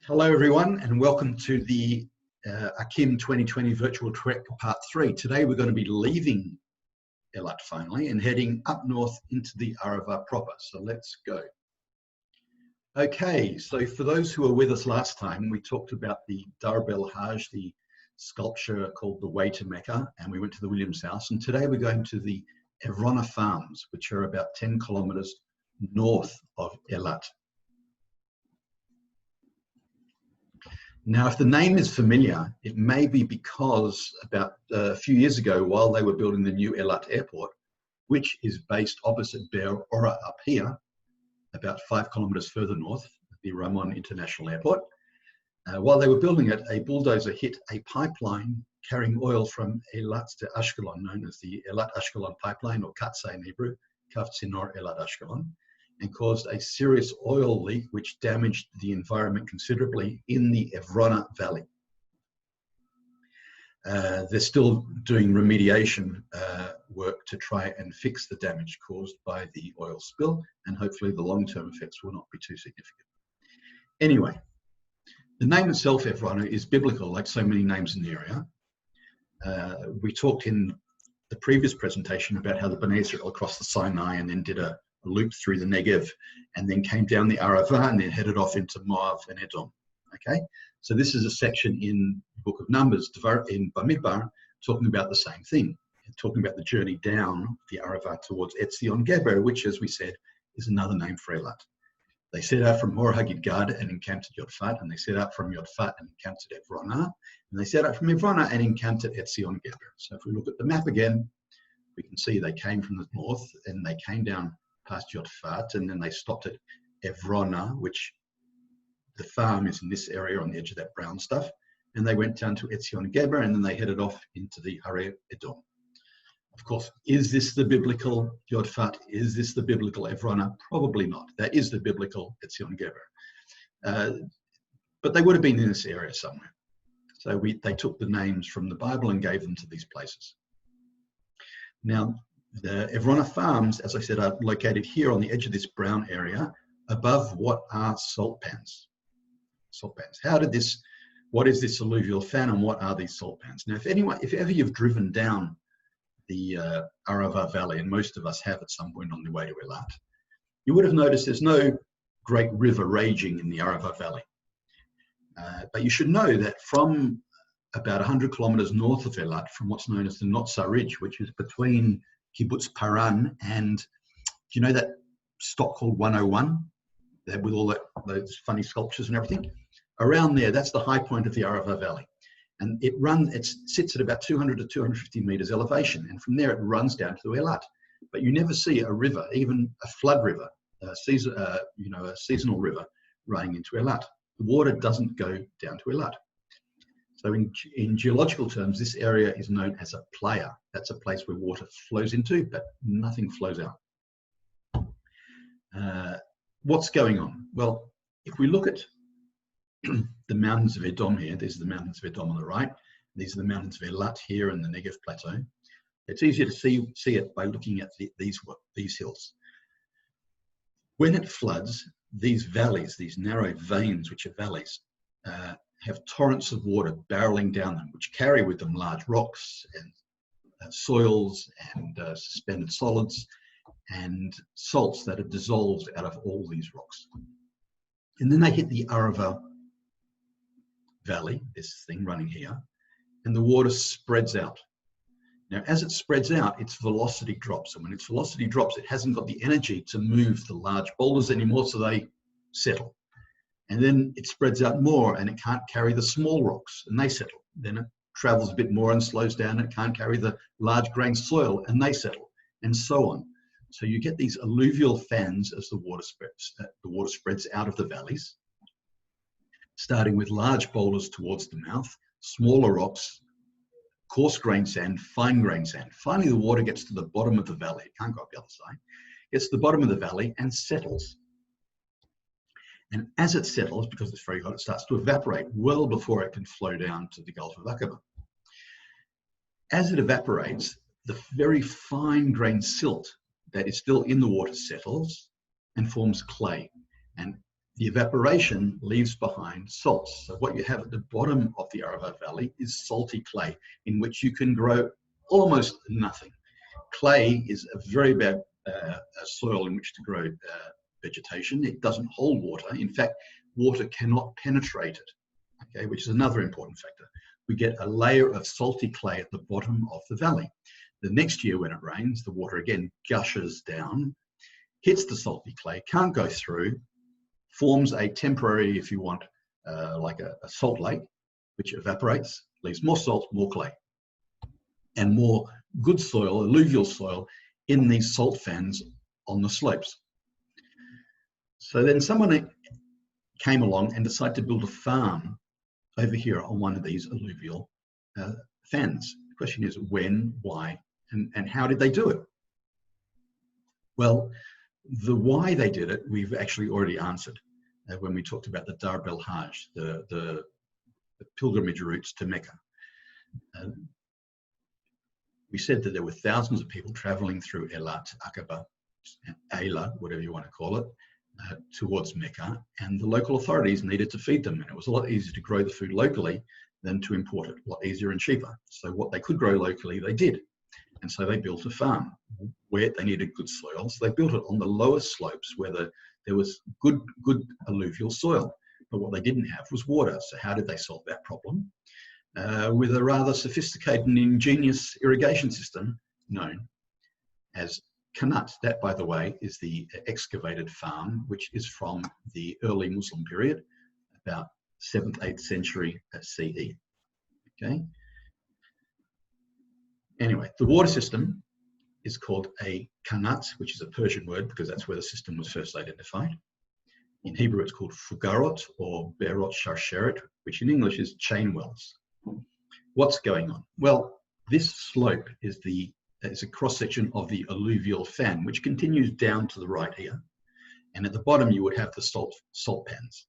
Hello everyone and welcome to the Akim 2020 Virtual Trek Part 3. Today we're going to be leaving Eilat finally and heading up north into the Arava proper. So let's go. Okay, so for those who were with us last time, we talked about the Darb el Hajj, the sculpture called The Way to Mecca, and we went to the Williams House. And today we're going to the Evrona Farms, which are about 10 kilometers north of Eilat. Now, if the name is familiar, it may be because about a few years ago, while they were building the new Eilat airport, which is based opposite Be'er Ora up here, about 5 kilometers further north, the Ramon International Airport, while they were building it, a bulldozer hit a pipeline carrying oil from Eilat to Ashkelon, known as the Eilat-Ashkelon pipeline, or Katza in Hebrew, Kav Tzinor Eilat-Ashkelon, and caused a serious oil leak which damaged the environment considerably in the Evrona Valley. They're still doing remediation work to try and fix the damage caused by the oil spill, and hopefully the long-term effects will not be too significant. Anyway, the name itself, Evrona, is biblical, like so many names in the area. We talked in the previous presentation about how the Bnei Israel crossed the Sinai and then did a loop through the Negev and then came down the Arava and then headed off into Moab and Edom. Okay, so this is a section in the book of Numbers in Bamidbar talking about the same thing, talking about the journey down the Arava towards Etzion Geber, which, as we said, is another name for Eilat. They set out from Hor HaGidgad and encamped at Yodfat, and they set out from Yodfat and encamped at Evrona, and they set out from Evrona and encamped at Etzion Geber. So if we look at the map again, we can see they came from the north and they came down past Yodfat, and then they stopped at Evrona, which the farm is in this area on the edge of that brown stuff, and they went down to Etzion Geber, and then they headed off into the Hare Edom. Of course, is this the biblical Yodfat? Is this the biblical Evrona? Probably not. That is the biblical Etzion Geber. But they would have been in this area somewhere. So they took the names from the Bible and gave them to these places. Now, the Evrona Farms, as I said, are located here on the edge of this brown area above what are salt pans. Salt pans. What is this alluvial fan and what are these salt pans? Now, if ever you've driven down the Arava Valley, and most of us have at some point on the way to Eilat, you would have noticed there's no great river raging in the Arava Valley. But you should know that from about 100 kilometers north of Eilat, from what's known as the Notza Ridge, which is between Kibbutz Paran and, do you know that stop called 101? That with all those funny sculptures and everything? Around there, that's the high point of the Arava Valley. And it sits at about 200 to 250 meters elevation. And from there, it runs down to Eilat. But you never see a river, even a flood river, a seasonal river running into Eilat. The water doesn't go down to Eilat. So in geological terms, this area is known as a playa. That's a place where water flows into, but nothing flows out. What's going on? Well, if we look at the mountains of Edom here, these are the mountains of Edom on the right. These are the mountains of Eilat here in the Negev Plateau. It's easier to see it by looking at these hills. When it floods, these valleys, these narrow veins, which are valleys, have torrents of water barreling down them, which carry with them large rocks and soils and suspended solids and salts that are dissolved out of all these rocks. And then they hit the Arava Valley, this thing running here, and the water spreads out. Now, as it spreads out, its velocity drops. And when its velocity drops, it hasn't got the energy to move the large boulders anymore, so they settle. And then it spreads out more and it can't carry the small rocks and they settle. Then it travels a bit more and slows down and it can't carry the large grained soil and they settle, and so on. So you get these alluvial fans as the water spreads out of the valleys, starting with large boulders towards the mouth, smaller rocks, coarse grained sand, fine grained sand. Finally, the water gets to the bottom of the valley. It can't go up the other side. Gets to the bottom of the valley and settles. And as it settles, because it's very hot, it starts to evaporate well before it can flow down to the Gulf of Aqaba. As it evaporates, the very fine-grained silt that is still in the water settles and forms clay. And the evaporation leaves behind salts. So what you have at the bottom of the Ararat Valley is salty clay in which you can grow almost nothing. Clay is a very bad soil in which to grow vegetation. It doesn't hold water. In fact, water cannot penetrate it, okay, which is another important factor. We get a layer of salty clay at the bottom of the valley. The next year when it rains, the water again gushes down, hits the salty clay, can't go through, forms a temporary, if you want, like a salt lake, which evaporates, leaves more salt, more clay, and more good soil, alluvial soil, in these salt fans on the slopes. So then someone came along and decided to build a farm over here on one of these alluvial fans. The question is when, why, and how did they do it? Well, the why they did it, we've actually already answered when we talked about the Dar Bel Hajj, the pilgrimage routes to Mecca. We said that there were thousands of people traveling through Eilat, Aqaba, Ayla, whatever you want to call it, towards Mecca, and the local authorities needed to feed them. And it was a lot easier to grow the food locally than to import it, a lot easier and cheaper. So what they could grow locally, they did. And so they built a farm where they needed good soil. So they built it on the lowest slopes where there was good alluvial soil. But what they didn't have was water. So how did they solve that problem? With a rather sophisticated and ingenious irrigation system known as Qanat. That, by the way, is the excavated farm, which is from the early Muslim period, about 7th, 8th century CE. Okay. Anyway, the water system is called a Qanat, which is a Persian word because that's where the system was first identified. In Hebrew, it's called Fugarot or Berot Sharsheret, which in English is chain wells. What's going on? Well, this slope is a cross-section of the alluvial fan, which continues down to the right here. And at the bottom, you would have the salt pans.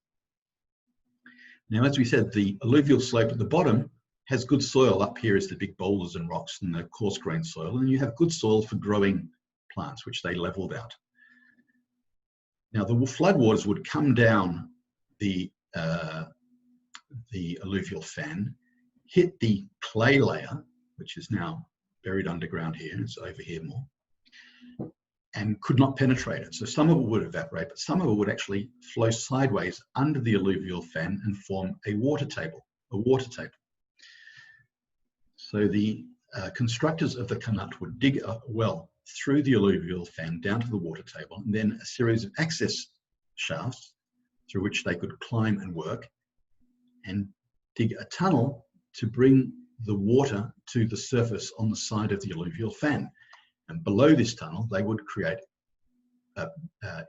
Now, as we said, the alluvial slope at the bottom has good soil. Up here is the big boulders and rocks and the coarse-grained soil. And you have good soil for growing plants, which they leveled out. Now, the floodwaters would come down the alluvial fan, hit the clay layer, which is now buried underground here, it's over here more, and could not penetrate it. So some of it would evaporate, but some of it would actually flow sideways under the alluvial fan and form a water table. So the constructors of the Qanat would dig a well through the alluvial fan down to the water table, and then a series of access shafts through which they could climb and work, and dig a tunnel to bring the water to the surface on the side of the alluvial fan. And below this tunnel, they would create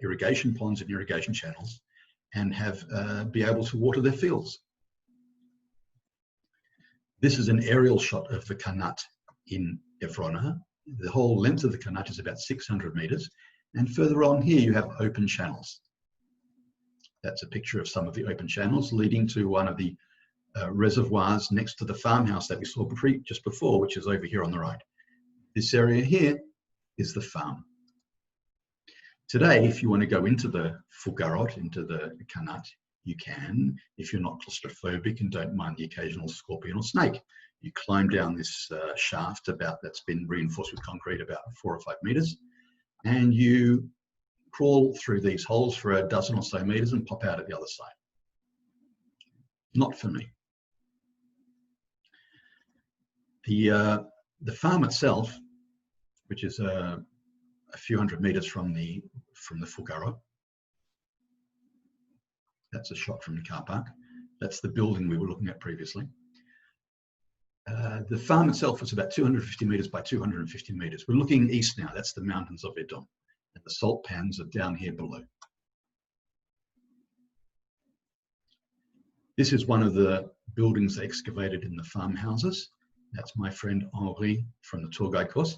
irrigation ponds and irrigation channels and be able to water their fields. This is an aerial shot of the Qanat in Efrona. The whole length of the Qanat is about 600 meters. And further on here, you have open channels. That's a picture of some of the open channels leading to one of the reservoirs next to the farmhouse that we saw just before, which is over here on the right. This area here is the farm. Today, if you want to go into the Fugarot, into the Qanat, you can, if you're not claustrophobic and don't mind the occasional scorpion or snake. You climb down this shaft that's been reinforced with concrete about 4 or 5 meters, and you crawl through these holes for a dozen or so meters and pop out at the other side. Not for me. The farm itself, which is a few hundred meters from the Fugarot, that's a shot from the car park. That's the building we were looking at previously. The farm itself was about 250 meters by 250 meters. We're looking east now. That's the mountains of Edom. And the salt pans are down here below. This is one of the buildings they excavated in the farmhouses. That's my friend Henri from the tour guide course.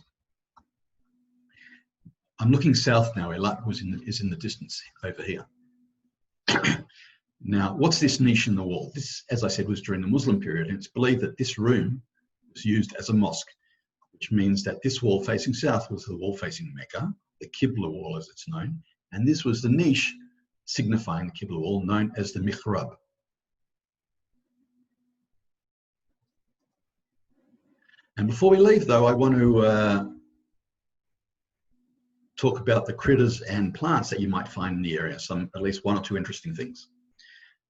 I'm looking south now. Eilat is in the distance over here. Now, what's this niche in the wall? This, as I said, was during the Muslim period, and it's believed that this room was used as a mosque, which means that this wall facing south was the wall facing Mecca, the Qibla wall as it's known, and this was the niche signifying the Qibla wall, known as the mihrab. And before we leave, though, I want to talk about the critters and plants that you might find in the area, at least one or two interesting things.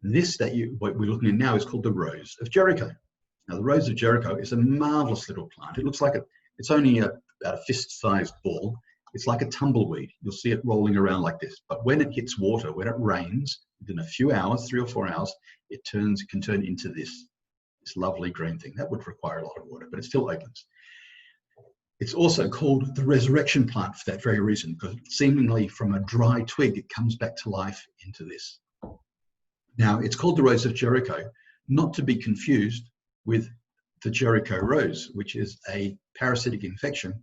This what we're looking at now is called the Rose of Jericho. Now, the Rose of Jericho is a marvelous little plant. It looks like it's only about a fist-sized ball. It's like a tumbleweed. You'll see it rolling around like this. But when it hits water, when it rains, within a few hours, 3 or 4 hours, it can turn into this lovely green thing. That would require a lot of water, but it still opens. It's also called the resurrection plant for that very reason, because seemingly from a dry twig, it comes back to life into this. Now, it's called the Rose of Jericho, not to be confused with the Jericho rose, which is a parasitic infection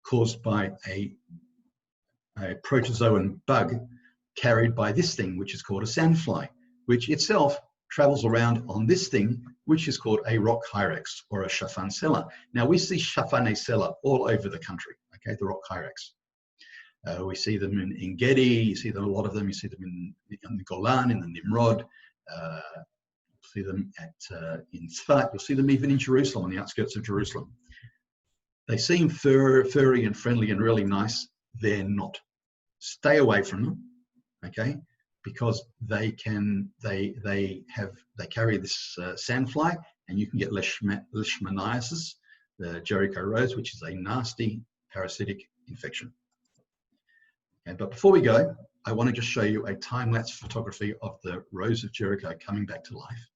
caused by a protozoan bug carried by this thing, which is called a sandfly, which itself travels around on this thing, which is called a rock hyrax or a Shaphancella. Now, we see Shaphancella all over the country, okay, the rock hyrax. We see them in Gedi, you see them, a lot of them, you see them in the Golan, in the Nimrod, see them in Tzfat, you'll see them even in Jerusalem, on the outskirts of Jerusalem. They seem furry and friendly and really nice. They're not. Stay away from them, okay? Because they carry this sandfly, and you can get leishmaniasis, the Jericho rose, which is a nasty parasitic infection. Okay, but before we go, I want to just show you a time-lapse photography of the Rose of Jericho coming back to life.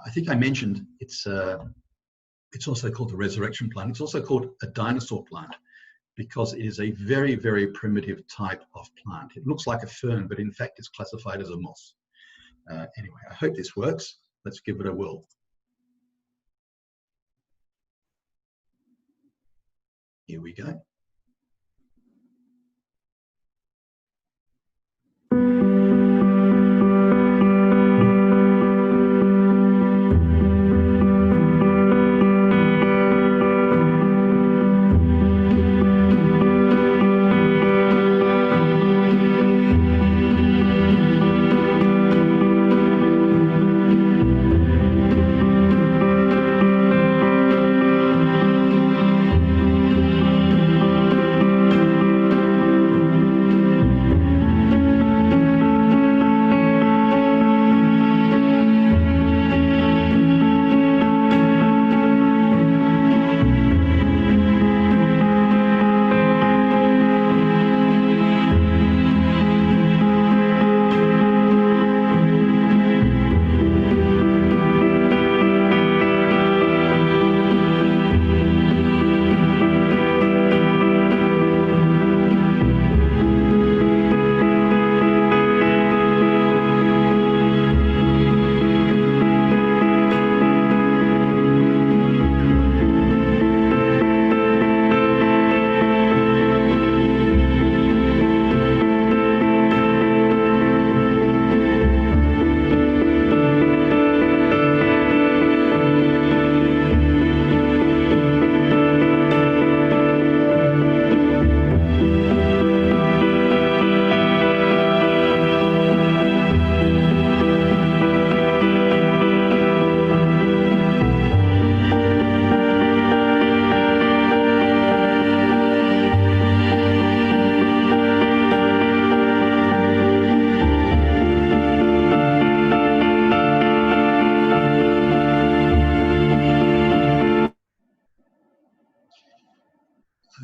I think I mentioned it's also called the resurrection plant. It's also called a dinosaur plant because it is a very, very primitive type of plant. It looks like a fern, but in fact, it's classified as a moss. Anyway, I hope this works. Let's give it a whirl. Here we go.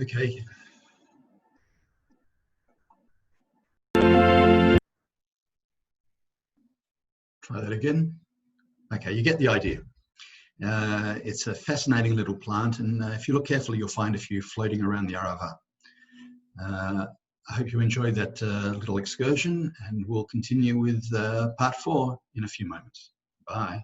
Okay. Try that again. Okay, you get the idea. It's a fascinating little plant, and if you look carefully, you'll find a few floating around the Arava. I hope you enjoyed that little excursion, and we'll continue with part 4 in a few moments. Bye.